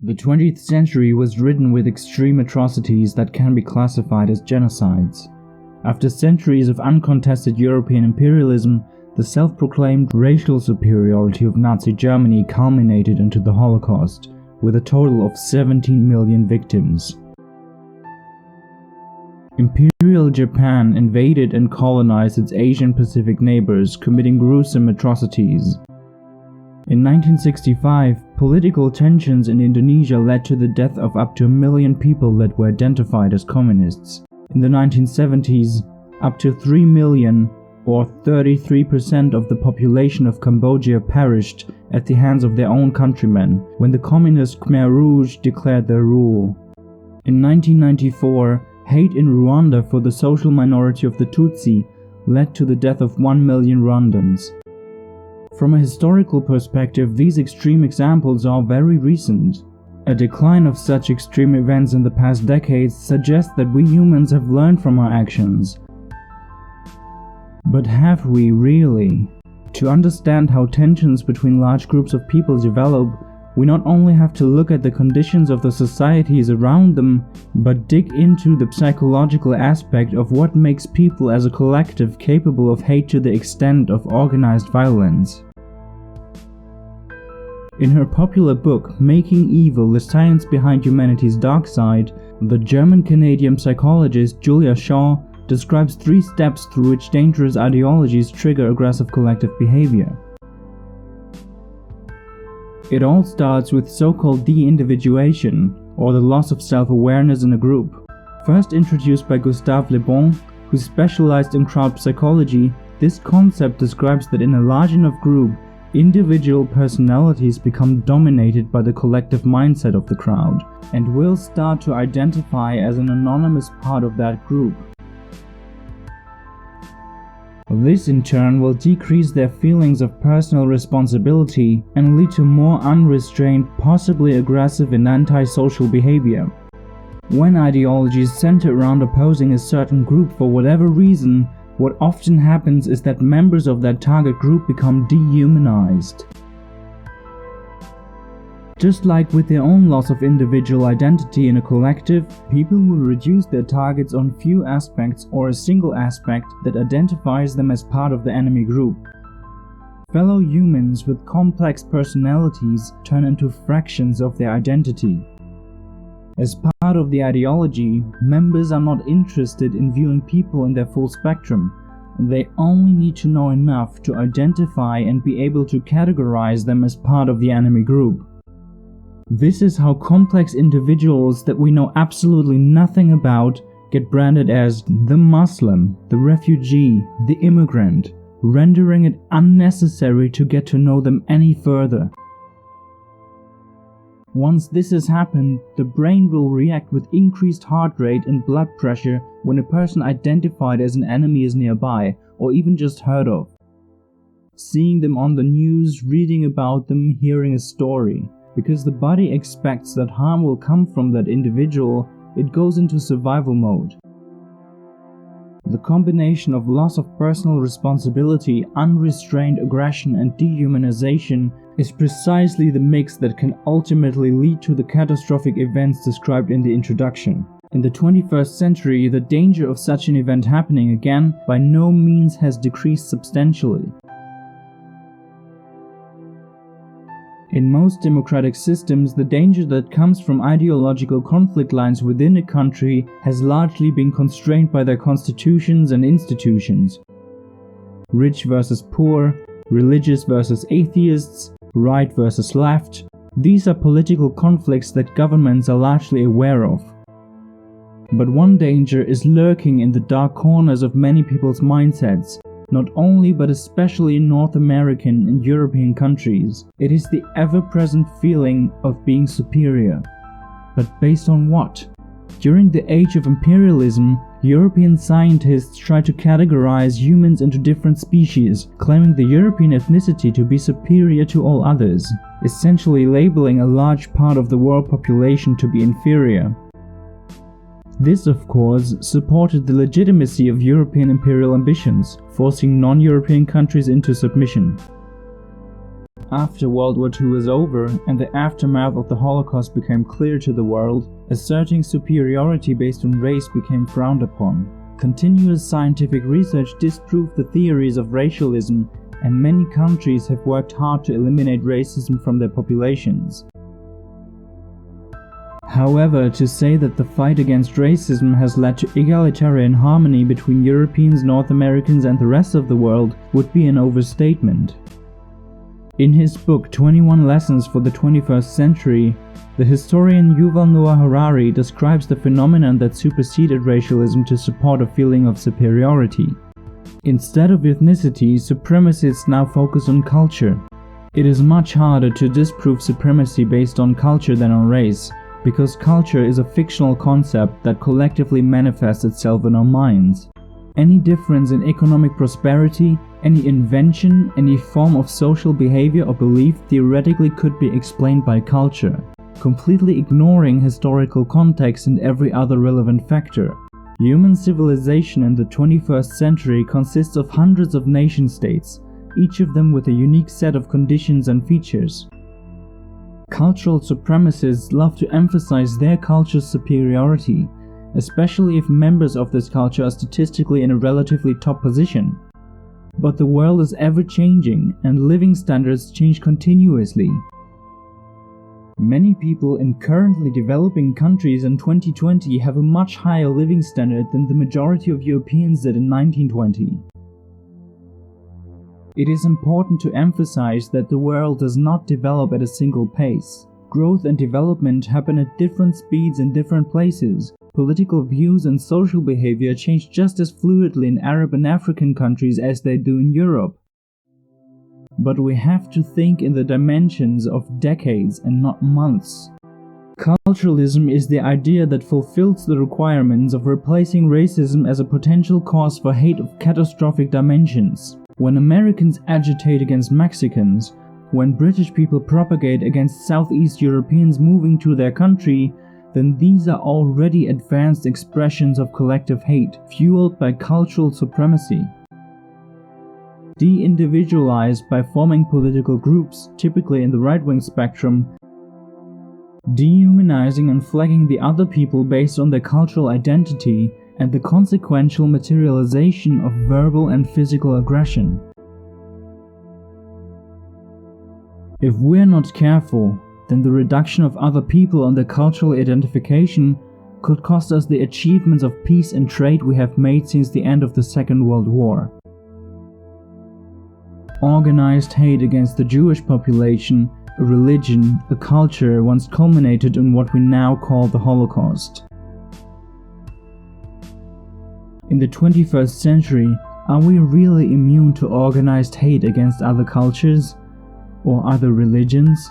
The 20th century was ridden with extreme atrocities that can be classified as genocides. After centuries of uncontested European imperialism, the self-proclaimed racial superiority of Nazi Germany culminated into the Holocaust, with a total of 17 million victims. Imperial Japan invaded and colonized its Asian Pacific neighbors, committing gruesome atrocities. In 1965, political tensions in Indonesia led to the death of up to 1 million people that were identified as communists. In the 1970s, up to 3 million, or 33% of the population of Cambodia, perished at the hands of their own countrymen when the communist Khmer Rouge declared their rule. In 1994, hate in Rwanda for the social minority of the Tutsi led to the death of 1 million Rwandans. From a historical perspective, these extreme examples are very recent. A decline of such extreme events in the past decades suggests that we humans have learned from our actions. But have we really? To understand how tensions between large groups of people develop, we not only have to look at the conditions of the societies around them, but dig into the psychological aspect of what makes people as a collective capable of hate to the extent of organized violence. In her popular book, Making Evil: The Science Behind Humanity's Dark Side, the German-Canadian psychologist Julia Shaw describes 3 steps through which dangerous ideologies trigger aggressive collective behavior. It all starts with so-called de-individuation, or the loss of self-awareness in a group. First introduced by Gustave Le Bon, who specialized in crowd psychology, this concept describes that in a large enough group, individual personalities become dominated by the collective mindset of the crowd, and will start to identify as an anonymous part of that group. This in turn will decrease their feelings of personal responsibility and lead to more unrestrained, possibly aggressive and antisocial behavior. When ideologies center around opposing a certain group for whatever reason, what often happens is that members of that target group become dehumanized. Just like with their own loss of individual identity in a collective, people will reduce their targets on few aspects or a single aspect that identifies them as part of the enemy group. Fellow humans with complex personalities turn into fractions of their identity. As part of the ideology, members are not interested in viewing people in their full spectrum. They only need to know enough to identify and be able to categorize them as part of the enemy group. This is how complex individuals that we know absolutely nothing about get branded as the Muslim, the refugee, the immigrant, rendering it unnecessary to get to know them any further. Once this has happened, the brain will react with increased heart rate and blood pressure when a person identified as an enemy is nearby, or even just heard of. Seeing them on the news, reading about them, hearing a story. Because the body expects that harm will come from that individual, it goes into survival mode. The combination of loss of personal responsibility, unrestrained aggression and dehumanization is precisely the mix that can ultimately lead to the catastrophic events described in the introduction. In the 21st century, the danger of such an event happening again by no means has decreased substantially. In most democratic systems, the danger that comes from ideological conflict lines within a country has largely been constrained by their constitutions and institutions. Rich versus poor, religious versus atheists, right versus left, these are political conflicts that governments are largely aware of. But one danger is lurking in the dark corners of many people's mindsets. Not only but especially in North American and European countries. It is the ever-present feeling of being superior. But based on what? During the age of imperialism, European scientists tried to categorize humans into different species, claiming the European ethnicity to be superior to all others, essentially labeling a large part of the world population to be inferior. This, of course, supported the legitimacy of European imperial ambitions, forcing non-European countries into submission. After World War II was over and the aftermath of the Holocaust became clear to the world, asserting superiority based on race became frowned upon. Continuous scientific research disproved the theories of racialism, and many countries have worked hard to eliminate racism from their populations. However, to say that the fight against racism has led to egalitarian harmony between Europeans, North Americans and the rest of the world would be an overstatement. In his book 21 Lessons for the 21st Century, the historian Yuval Noah Harari describes the phenomenon that superseded racialism to support a feeling of superiority. Instead of ethnicity, supremacists now focus on culture. It is much harder to disprove supremacy based on culture than on race, because culture is a fictional concept that collectively manifests itself in our minds. Any difference in economic prosperity, any invention, any form of social behavior or belief theoretically could be explained by culture, completely ignoring historical context and every other relevant factor. Human civilization in the 21st century consists of hundreds of nation-states, each of them with a unique set of conditions and features. Cultural supremacists love to emphasize their culture's superiority, especially if members of this culture are statistically in a relatively top position. But the world is ever-changing, and living standards change continuously. Many people in currently developing countries in 2020 have a much higher living standard than the majority of Europeans did in 1920. It is important to emphasize that the world does not develop at a single pace. Growth and development happen at different speeds in different places. Political views and social behavior change just as fluidly in Arab and African countries as they do in Europe. But we have to think in the dimensions of decades and not months. Culturalism is the idea that fulfills the requirements of replacing racism as a potential cause for hate of catastrophic dimensions. When Americans agitate against Mexicans, when British people propagate against Southeast Europeans moving to their country, then these are already advanced expressions of collective hate, fueled by cultural supremacy. De-individualized by forming political groups, typically in the right-wing spectrum, dehumanizing and flagging the other people based on their cultural identity, and the consequential materialization of verbal and physical aggression. If we're not careful, then the reduction of other people on their cultural identification could cost us the achievements of peace and trade we have made since the end of the Second World War. Organized hate against the Jewish population, a religion, a culture once culminated in what we now call the Holocaust. In the 21st century, are we really immune to organized hate against other cultures or other religions?